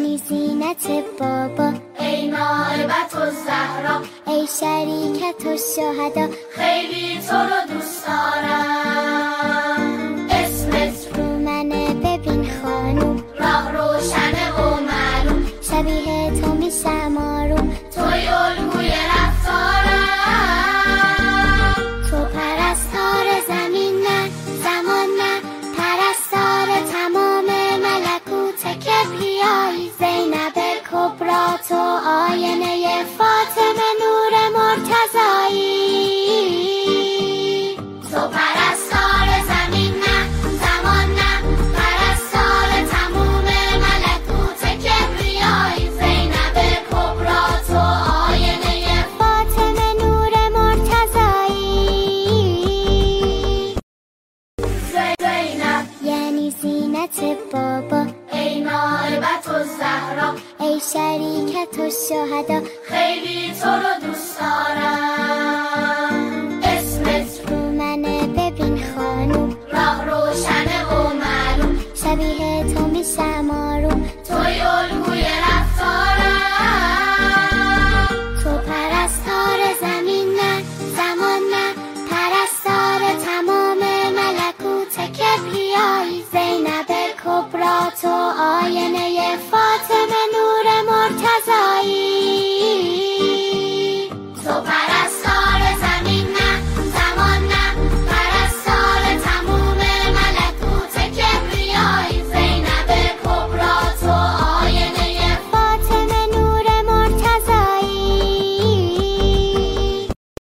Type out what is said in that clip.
یعنی زینت بابا، ای نائبت الزهرا، ای شریکت الشهدا، خیلی تو رو دوست دارم. اسمت رو منه ببین خانوم، راه روشنه و معلوم، شبیه تو میشم آروم، توی الگوی رفتارم. تو پرستار زمین نه زمان نه، پرستار تمام ملکوت کبریایی، زینب کبرا تو آینه فاطمه نور مرتضایی. تو پرستار زمین نه زمان نه، پرستار تموم ملکوت کبریایی، زینب کبرا تو آینه فاطمه نور مرتضایی. زینب یعنی زینت بابا، ای نائبت الزهرا، ای شریکت الشهدا، خیلی تو رو دوست دارم.